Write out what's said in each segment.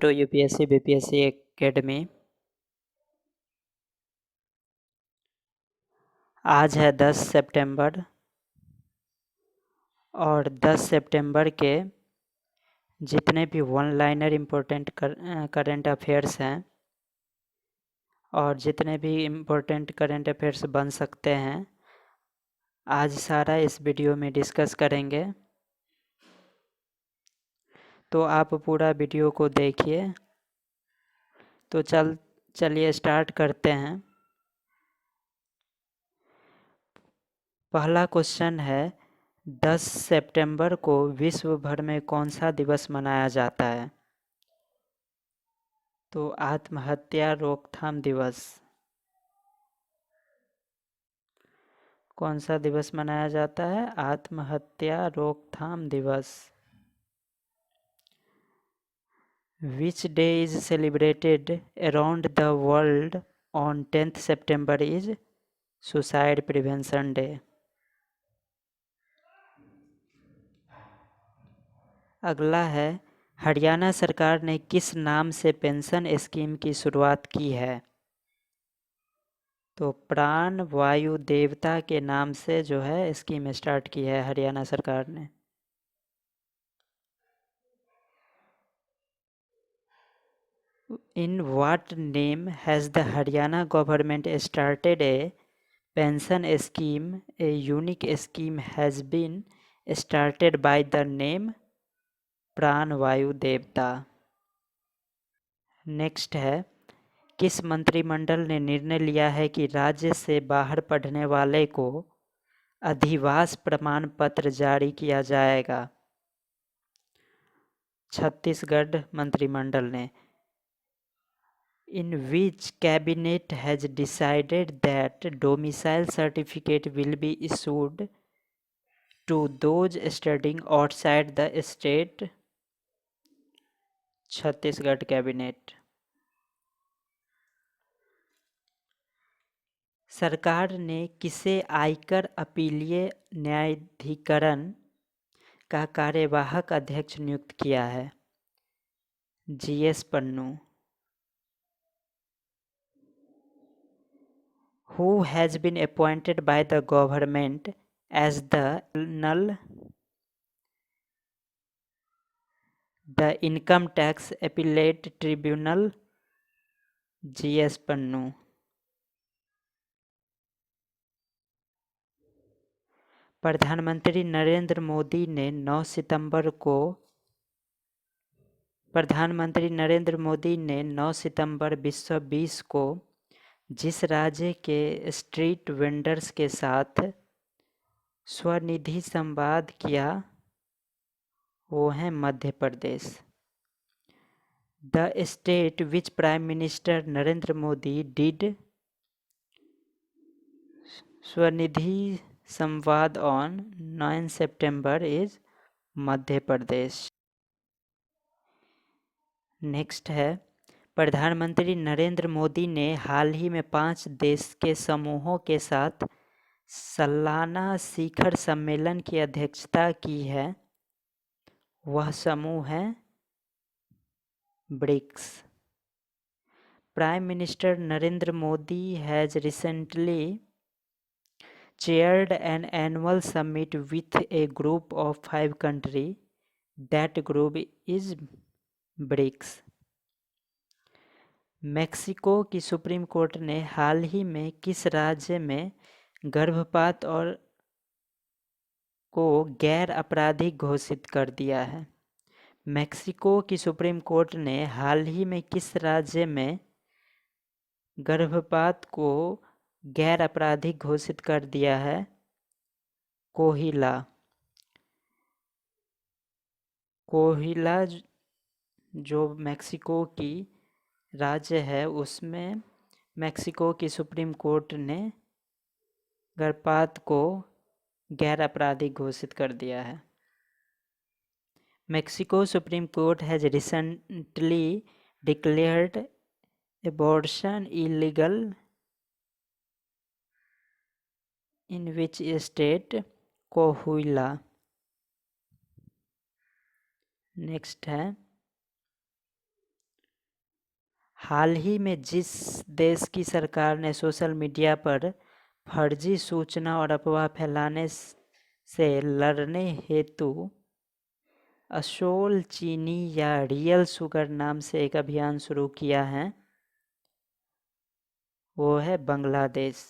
To UPSC BPSC academy. आज है 10 सितंबर और 10 सितंबर के जितने भी one liner important current affairs हैं और जितने भी इम्पोर्टेंट करंट अफेयर्स बन सकते हैं, आज सारा इस वीडियो में डिस्कस करेंगे। तो आप पूरा वीडियो को देखिए। तो चलिए स्टार्ट करते हैं। पहला क्वेश्चन है, 10 सितंबर को विश्व भर में कौन सा दिवस मनाया जाता है? तो आत्महत्या रोकथाम दिवस। कौन सा दिवस मनाया जाता है? आत्महत्या रोकथाम दिवस। Which day is celebrated around the world on 10th September is Suicide Prevention Day. अगला है, हरियाणा सरकार ने किस नाम से पेंशन स्कीम की शुरुआत की है? तो प्राण वायु देवता के नाम से जो है स्कीम स्टार्ट की है हरियाणा सरकार ने। In what name has the Haryana government started a pension scheme? A unique scheme has been started by the name प्राण वायु देवता। नेक्स्ट है, किस मंत्रिमंडल ने निर्णय लिया है कि राज्य से बाहर पढ़ने वाले को अधिवास प्रमाण पत्र जारी किया जाएगा? छत्तीसगढ़ मंत्रिमंडल ने। In which cabinet has decided that domicile certificate will be issued to those studying outside the state? Chhattisgarh cabinet. सरकार ने किसे आयकर अपीलीय न्यायाधिकरण का कार्यवाहक अध्यक्ष नियुक्त किया है? GS Pannu. Who has been appointed by the government as the income tax appellate tribunal? GS Pannu. प्रधानमंत्री नरेंद्र मोदी ने 9 सितंबर को 2020 को जिस राज्य के स्ट्रीट वेंडर्स के साथ स्वनिधि संवाद किया वो है Madhya Pradesh. The state which prime minister Narendra Modi did Svanidhi Samvad on 9 September is Madhya Pradesh. Next है, प्रधानमंत्री नरेंद्र मोदी ने हाल ही में 5 देश के समूहों के साथ सालाना शिखर सम्मेलन की अध्यक्षता की है। वह समूह है BRICS. Prime minister Narendra Modi has recently chaired an annual summit with a group of 5 countries. That group is BRICS. Mexico की सुप्रीम कोर्ट ने हाल ही में किस राज्य में गर्भपात और को गैर आपराधिक घोषित कर दिया है? मेक्सिको की सुप्रीम कोर्ट ने हाल ही में किस राज्य में गर्भपात को गैर आपराधिक घोषित कर दिया है? कोहिला। कोहिला जो मेक्सिको की राज्य है उसमें मेक्सिको की सुप्रीम कोर्ट ने गर्भपात को गैर आपराधिक घोषित कर दिया है। Mexico supreme court has recently declared abortion illegal in which state? कोहुइला। Next है, हाल ही में जिस देश की सरकार ने सोशल मीडिया पर फर्जी सूचना और अफवाह फैलाने से लड़ने हेतु असोल चीनी या रियल शुगर नाम से एक अभियान शुरू किया है, वो है Bangladesh.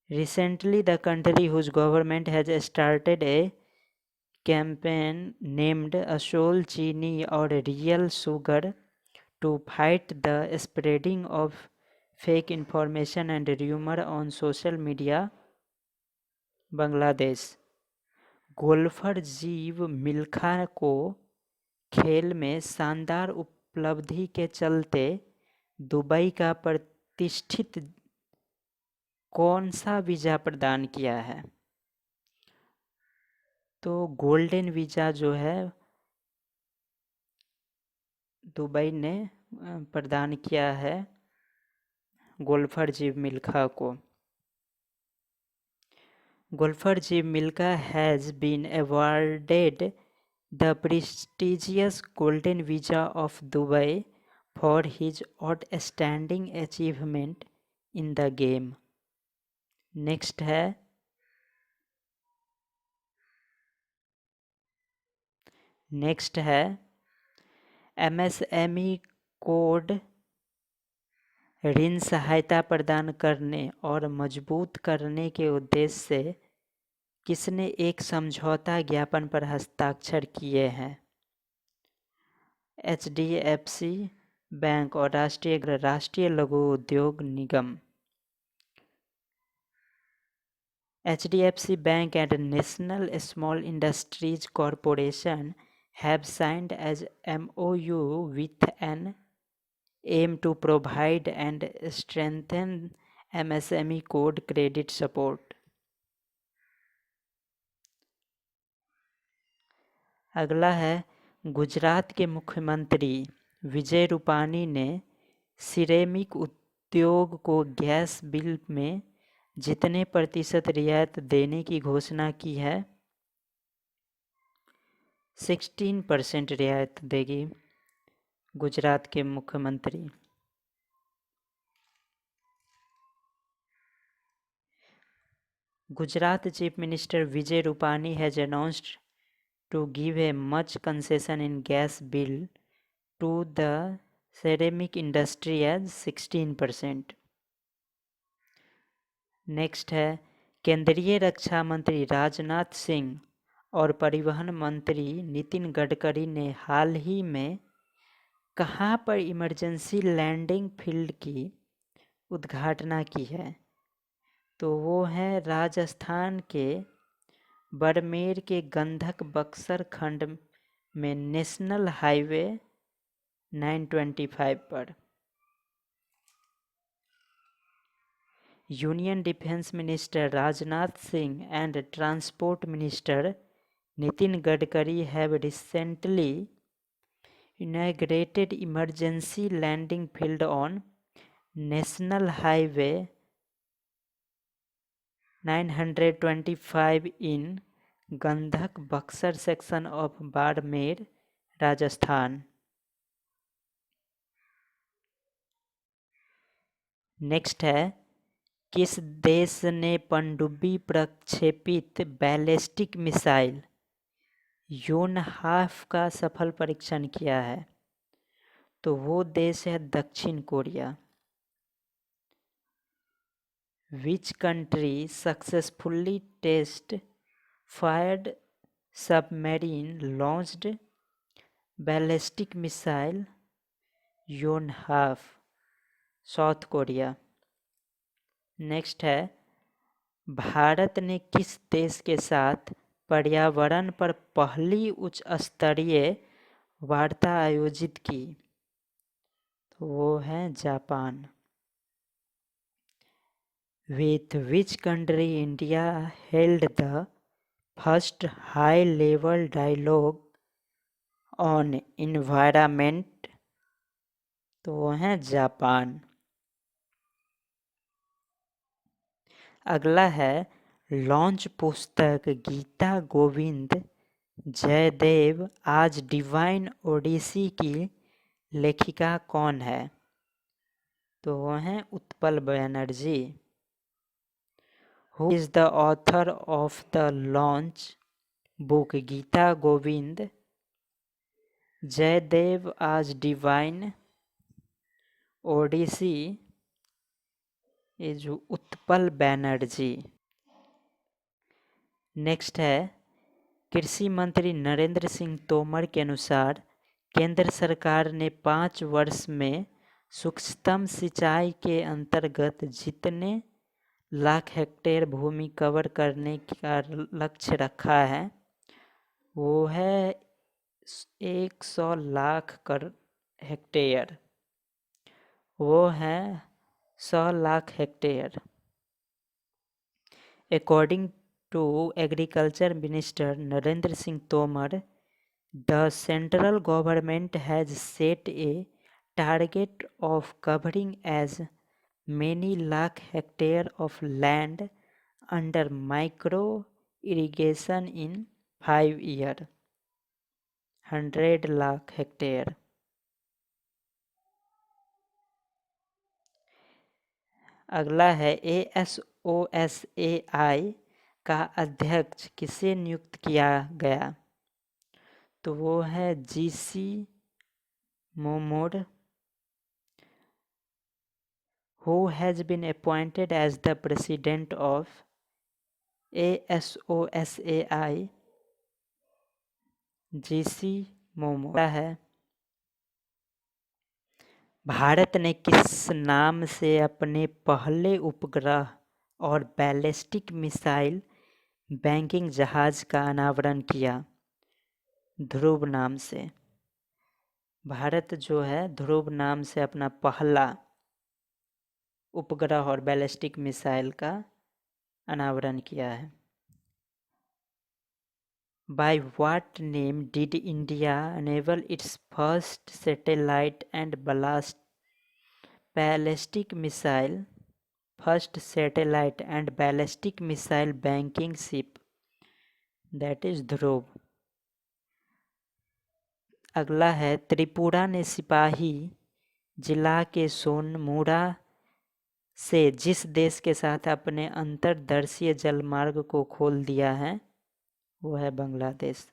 Recently, the country whose government has started a campaign named Asol Chini or Real Sugar to fight the spreading of fake information and rumor on social media, Bangladesh. Golfer Jeev Milkha को खेल में शानदार उपलब्धि के चलते दुबई का प्रतिष्ठित कौन सा वीज़ा प्रदान किया है? तो गोल्डन वीज़ा जो है दुबई ने प्रदान किया है गोल्फर जीव मिल्खा को। Golfer Jeev Milkha has been awarded the prestigious Golden Visa of Dubai for his outstanding achievement in the game. Next है MSME कोड ऋण सहायता प्रदान करने और मजबूत करने के उद्देश्य से किसने एक समझौता ज्ञापन पर हस्ताक्षर किए हैं? HDFC बैंक और राष्ट्रीय लघु उद्योग निगम। HDFC Bank and National Small Industries Corporation have signed as MOU with an aim to provide and strengthen MSME code credit support. अगला है गुजरात के मुख्यमंत्री विजय रूपानी ने सिरेमिक उद्योग को गैस बिल में जितने प्रतिशत रियायत देने की घोषणा की है? 16% रियायत देगी गुजरात के मुख्यमंत्री। Gujarat Chief Minister Vijay Rupani has announced to give a much concession in gas bill to the ceramic industry as 16%. Next है केंद्रीय रक्षा मंत्री राजनाथ सिंह और परिवहन मंत्री नितिन गडकरी ने हाल ही में कहाँ पर इमरजेंसी लैंडिंग फील्ड की उद्घाटना की है? तो वो है राजस्थान के बड़मेर के गंधक बक्सर खंड में नेशनल हाईवे 925 पर। Union defence minister Rajnath Singh and transport minister Nitin Gadkari have recently inaugurated emergency landing field on National Highway 925 in गंधक Buxar section of Barmer, Rajasthan. Next है किस देश ने पनडुब्बी प्रक्षेपित बैलिस्टिक मिसाइल योनहाफ का सफल परीक्षण किया है? तो वो देश है दक्षिण Korea. Which country successfully test fired submarine launched ballistic missile योनहाफ? South Korea. नेक्स्ट है भारत ने किस देश के साथ पर्यावरण पर पहली उच्च स्तरीय वार्ता आयोजित की? तो वो है Japan. With which country India held the first high-level dialogue on environment? तो वो है जापान। अगला है लॉन्च पुस्तक गीता गोविंद जयदेव आज डिवाइन ओडिसी की लेखिका कौन है? तो वो हैं Utpal Banerjee. Who is the author of the launch book Gita Govind Jaidev as divine odyssey is Utpal Banerjee. Next है, कृषि मंत्री नरेंद्र सिंह तोमर के अनुसार केंद्र सरकार ने 5 वर्ष में सूक्ष्म सिंचाई के अंतर्गत जितने लाख हेक्टेयर भूमि कवर करने का लक्ष्य रखा है वो है 100 लाख हेक्टेयर। वो है 100 lakh hectare. According to Agriculture Minister Narendra Singh Tomar, the central government has set a target of covering as many lakh hectare of land under micro irrigation in 5 years. 100 lakh hectare. अगला है ASOSAI का अध्यक्ष किसे नियुक्त किया गया? तो वो है GC मोमोड। Who has been appointed as the president of ASOSAI? GC मोमोड है। भारत ने किस नाम से अपने पहले उपग्रह और बैलिस्टिक मिसाइल बैंकिंग जहाज का अनावरण किया? ध्रुव नाम से। भारत जो है ध्रुव नाम से अपना पहला उपग्रह और बैलिस्टिक मिसाइल का अनावरण किया है। By what name did India enable its first satellite and ballistic missile banking ship? That is ध्रुव। अगला है, त्रिपुरा ने सिपाही जिला के सोनमुड़ा से जिस देश के साथ अपने अंतर्देशीय जलमार्ग को खोल दिया है वो है Bangladesh.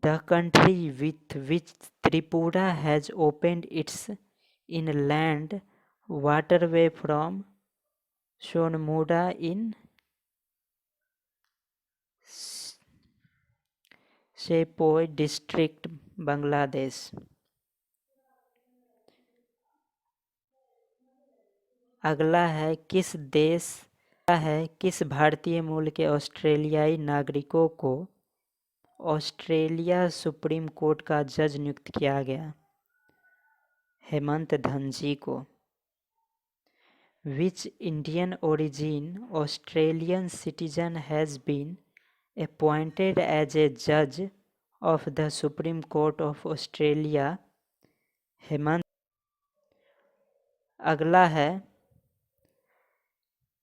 The country with which Tripura has opened its inland waterway from Sonmuda in Sepoy district, Bangladesh. अगला है, किस भारतीय मूल के ऑस्ट्रेलियाई नागरिकों को ऑस्ट्रेलिया सुप्रीम कोर्ट का जज नियुक्त किया गया? हेमंत धनजी को। Which Indian origin Australian citizen has been appointed as a judge of the Supreme Court of Australia? Hemant. अगला है,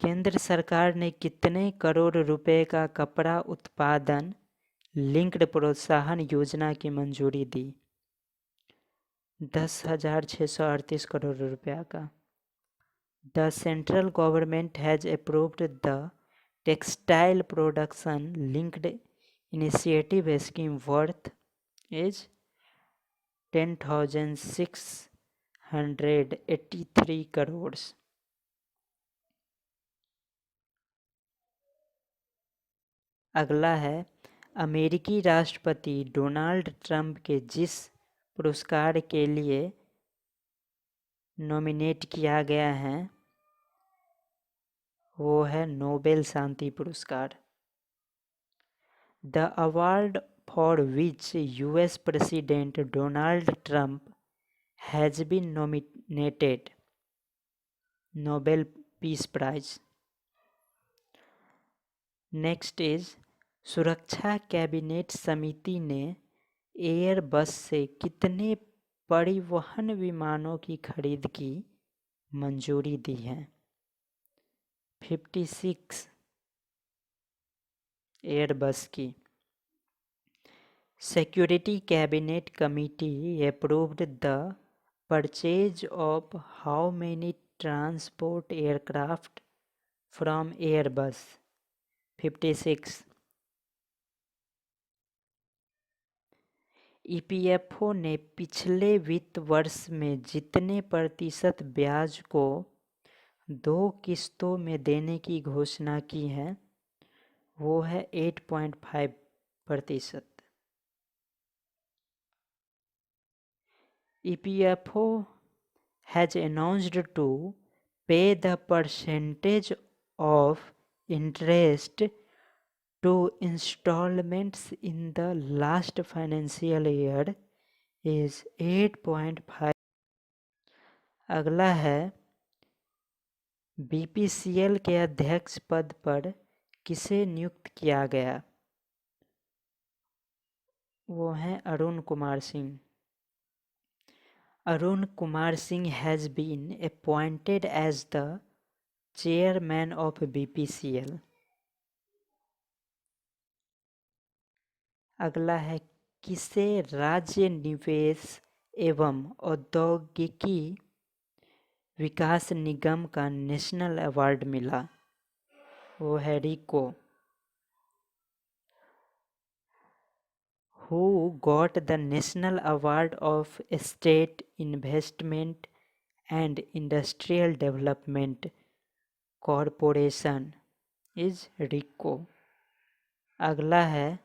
केंद्र सरकार ने कितने करोड़ रुपए का कपड़ा उत्पादन लिंक्ड प्रोत्साहन योजना की मंजूरी दी? 10,638 करोड़ रुपया का। The central government has approved the textile production linked initiative scheme worth is 10,683 crores. अगला है, अमेरिकी राष्ट्रपति डोनाल्ड ट्रंप के जिस पुरस्कार के लिए नॉमिनेट किया गया है वो है नोबेल शांति पुरस्कार। The award for which US President Donald Trump has been nominated, Nobel Peace Prize. Next is, सुरक्षा कैबिनेट समिति ने एयरबस से कितने परिवहन विमानों की खरीद की मंजूरी दी है? 56 एयरबस की। Security Cabinet Committee approved the purchase of how many transport aircraft from Airbus? 56. EPFO ने पिछले वित्त वर्ष में जितने प्रतिशत ब्याज को 2 किस्तों में देने की घोषणा की है वो है 8.5%। EPFO has announced to pay the percentage of interest to installments in the last financial year is 8.5। अगला है BPCL के अध्यक्ष पद पर किसे नियुक्त किया गया? वो हैं Arun Kumar Singh. Arun Kumar Singh has been appointed as the chairman of BPCL। अगला है किसे राज्य निवेश एवं औद्योगिकी विकास निगम का नेशनल अवार्ड मिला? वो है रिको। Who got the National Award of State Investment and Industrial Development Corporation is RICO। अगला है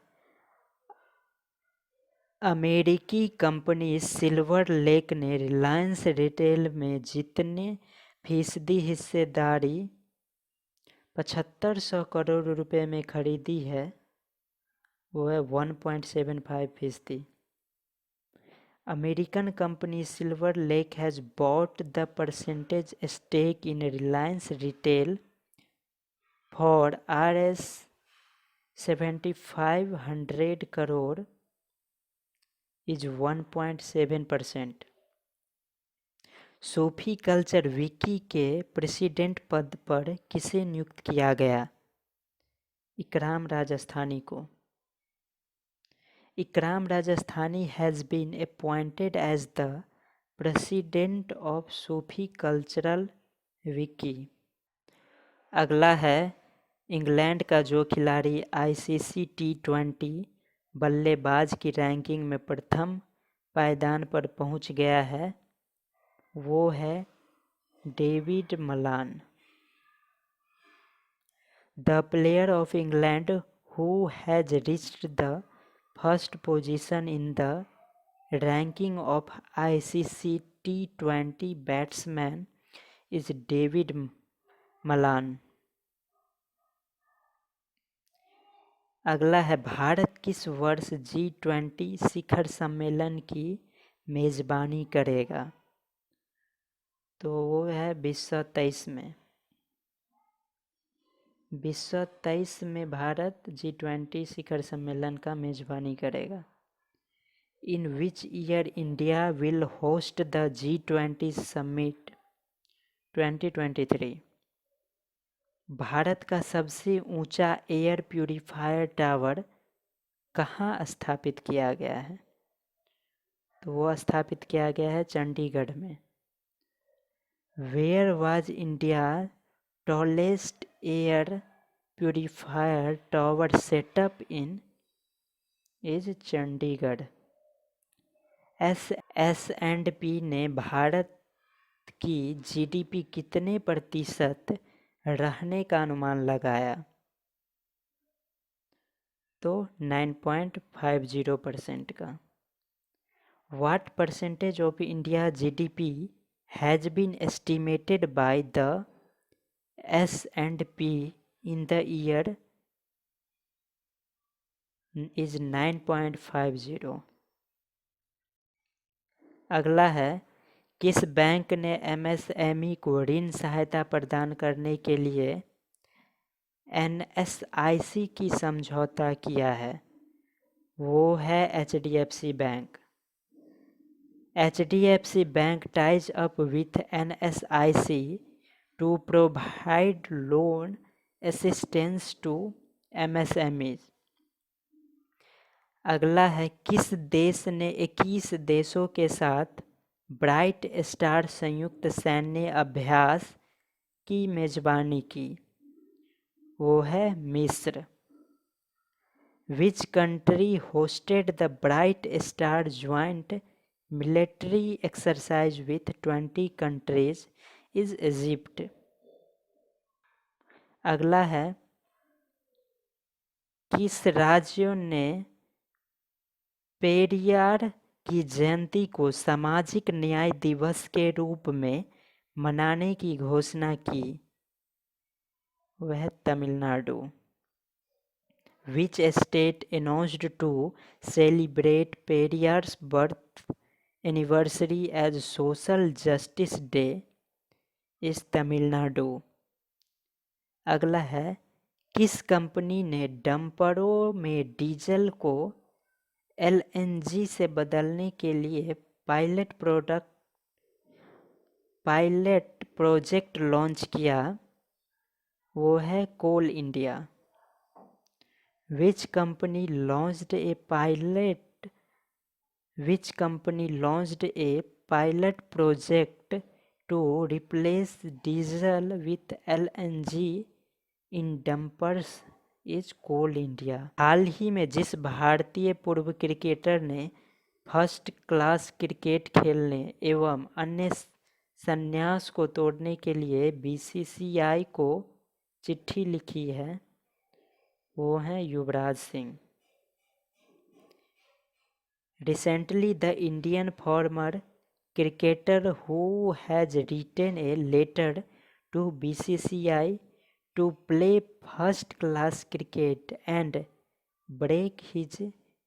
अमेरिकी कंपनी सिल्वर लेक ने रिलायंस रिटेल में जितने फीसदी हिस्सेदारी 7500 करोड़ रुपए में खरीदी है वो है 1.75%। American company Silver Lake has bought the percentage stake in Reliance Retail for Rs 7500 crore is 1.7%। Sophie culture Vicky के प्रेसिडेंट पद पर किसे नियुक्त किया गया? इकराम राजस्थानी को। Ikram Rajasthani has been appointed as the president of Sufi Cultural Wiki। अगला है इंग्लैंड का जो खिलाड़ी ICC T20 बल्लेबाज की रैंकिंग में प्रथम पायदान पर पहुंच गया है वो है David Malan. The player of England who has reached the first position in the ranking of ICC T20 batsmen is David Malan। अगला है भारत किस वर्ष G20 शिखर सम्मेलन की मेजबानी करेगा? तो वो है 2023 में। 2023 में भारत G20 शिखर सम्मेलन का मेजबानी करेगा। In which year India will host the G20 Summit 2023? Bharat का सबसे ऊंचा एयर प्यूरिफायर टावर कहाँ स्थापित किया गया है? तो वो स्थापित किया गया है चंडीगढ़ में। Where was India tallest air purifier tower set up in? is Chandigarh. S&P ने भारत की GDP कितने प्रतिशत रहने का अनुमान लगाया? तो 9.50% का। What percentage of India GDP has been estimated by the S&P in the year is 9.50। अगला है किस बैंक ने MSME को ऋण सहायता प्रदान करने के लिए NSIC की समझौता किया है? वो है HDFC bank. HDFC Bank ties up with NSIC to provide loan assistance to MSMEs। अगला है, किस देश ने 21 देशों के साथ ब्राइट स्टार संयुक्त सैन्य अभ्यास की मेजबानी की? वो है मिस्र। Which country hosted the bright star joint military exercise with 20 countries? Is Egypt. अगला है, किस राज्य ने पेरियार की जयंती को सामाजिक न्याय दिवस के रूप में मनाने की घोषणा की? वह Tamil Nadu. Which state announced to celebrate Periyar's birth anniversary as Social Justice Day? इस तमिलनाडु। अगला है, किस कंपनी ने डंपरों में डीजल को एलएनजी से बदलने के लिए पायलट प्रोजेक्ट लॉन्च किया? वो है कोल India. Which company launched a pilot project to replace diesel with LNG in dumpers? Is Coal India. हाल ही में जिस भारतीय पूर्व क्रिकेटर ने फर्स्ट क्लास क्रिकेट खेलने एवं अन्य संन्यास को तोड़ने के लिए बीसीसीआई को चिट्ठी लिखी है, वो हैं Yuvraj Singh. Recently, the Indian former cricketer who has written a letter to BCCI to play first-class cricket and break his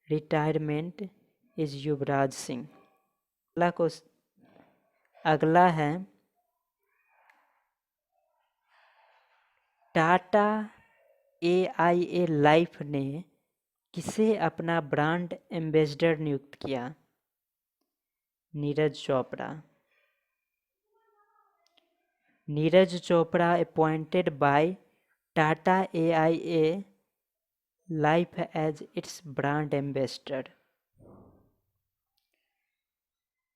retirement is Yuvraj Singh. अगला है, टाटा AIA लाइफ ने किसे अपना ब्रांड एम्बेसडर नियुक्त किया? Neeraj Chopra. Neeraj Chopra appointed by Tata AIA life as its brand ambassador.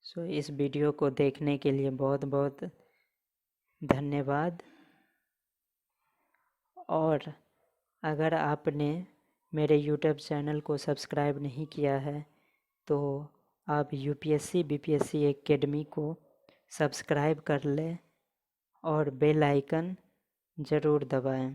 So इस video को देखने के लिए बहुत बहुत धन्यवाद। और अगर आपने मेरे यूट्यूब चैनल को सब्सक्राइब नहीं किया है तो आप यूपीएससी बीपीएससी एकेडमी को सब्सक्राइब कर लें और बेल आइकन ज़रूर दबाएं।